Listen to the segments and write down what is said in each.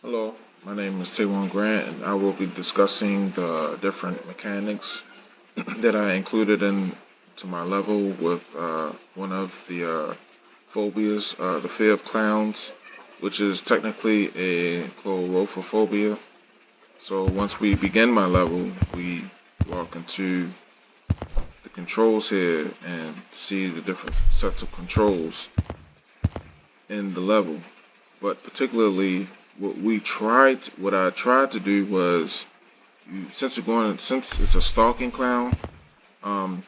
Hello, my name is Taywan Grant, and I will be discussing the different mechanics that I included into my level with one of the phobias, the fear of clowns, which is technically a chlorophobia. So once we begin my level, we walk into the controls here and see the different sets of controls in the level. But particularly, what I tried to do was, since it's a stalking clown, um,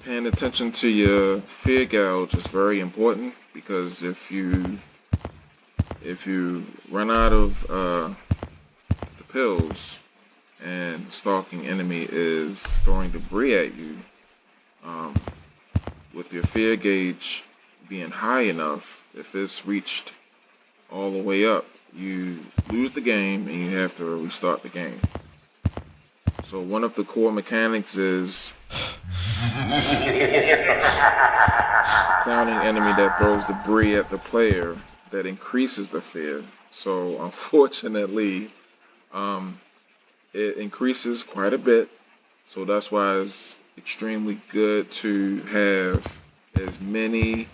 paying attention to your fear gauge is very important because if you run out of the pills and the stalking enemy is throwing debris at you, um, with your fear gauge being high enough, if it's reached all the way up, you lose the game and you have to restart the game. So one of the core mechanics is a clowning enemy that throws debris at the player that increases the fear. So unfortunately, um, it increases quite a bit. So that's why it's extremely good to have as many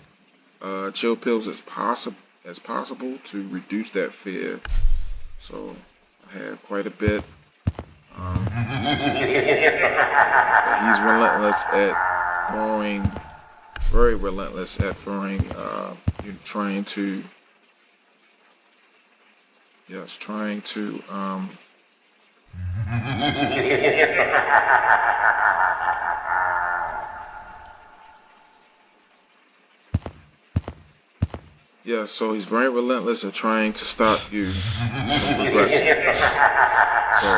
chill pills as possible to reduce that fear. So I have quite a bit. He's relentless at throwing, very relentless at throwing. Trying to, yes, trying to. Yeah, so he's very relentless at trying to stop you from progressing. So,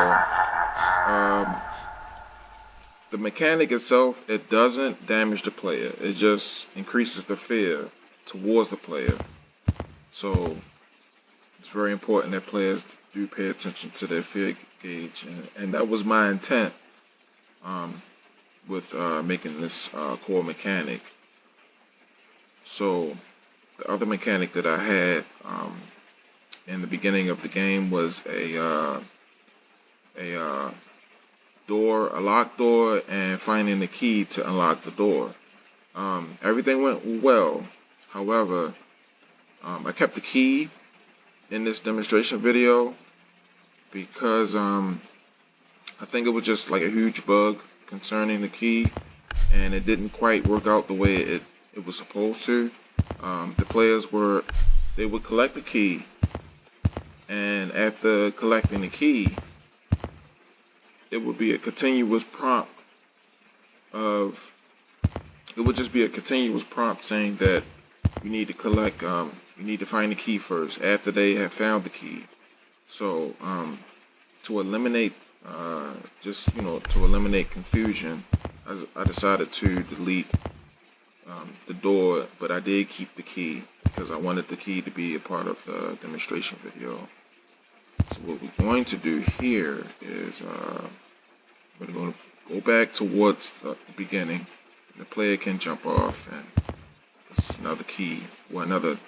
um, the mechanic itself, it doesn't damage the player. It just increases the fear towards the player. So, it's very important that players do pay attention to their fear gauge, and that was my intent um, with making this core mechanic. So, the other mechanic that I had in the beginning of the game was a a locked door, and finding the key to unlock the door. Everything went well. However, I kept the key in this demonstration video because I think it was just like a huge bug concerning the key, and it didn't quite work out the way it was supposed to. The players they would collect the key, and after collecting the key, it would be a continuous prompt of it would just be a continuous prompt saying that you need to you need to find the key first after they have found the key. So to eliminate to eliminate confusion, I decided to delete the door, but I did keep the key because I wanted the key to be a part of the demonstration video. So what we're going to do here is we're going to go back towards the beginning. The player can jump off, and this is another key, or another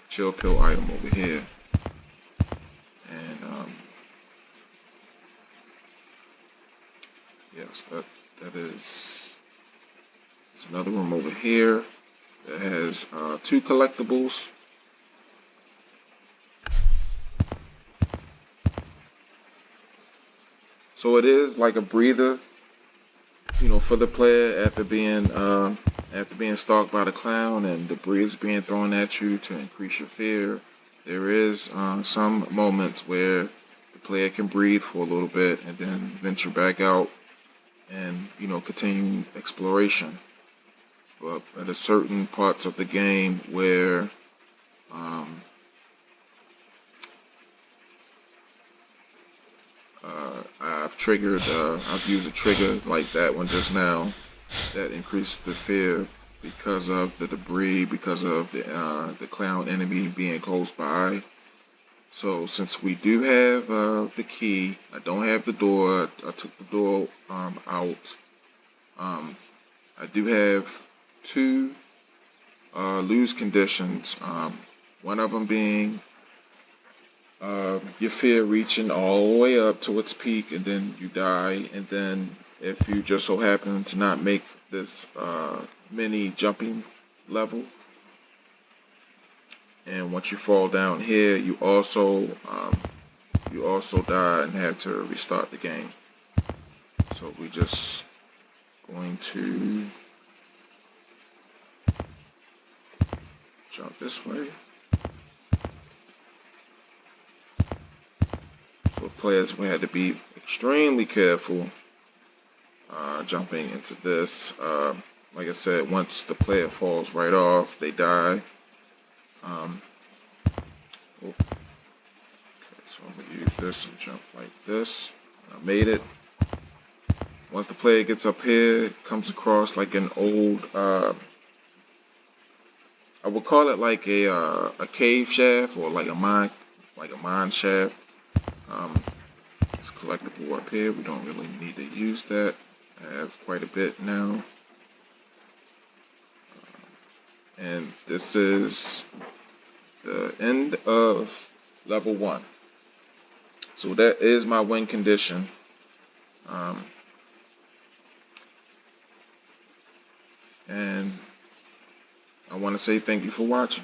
chill pill item over here. And yes, that is. There's another room over here that has two collectibles. So it is like a breather, for the player after being stalked by the clown and debris is being thrown at you to increase your fear. There is some moments where the player can breathe for a little bit and then venture back out and continue exploration. But at a certain parts of the game where um, I've used a trigger like that one just now that increased the fear because of the debris, because of the clown enemy being close by. So since we do have the key, I don't have the door. I took the door out. I do have two lose conditions. One of them being your fear reaching all the way up to its peak, and then you die. And then if you just so happen to not make this mini jumping level, and once you fall down here, you also die and have to restart the game. So we just going to jump this way. So players will have to be extremely careful jumping into this. Like I said, once the player falls right off, they die. Okay, so I'm going to use this and jump like this. I made it. Once the player gets up here, it comes across like an old, I would call it like a cave shaft, or like a mine shaft. It's collectible up here. We don't really need to use that. I have quite a bit now. And this is the end of level 1. So that is my win condition. And I want to say thank you for watching.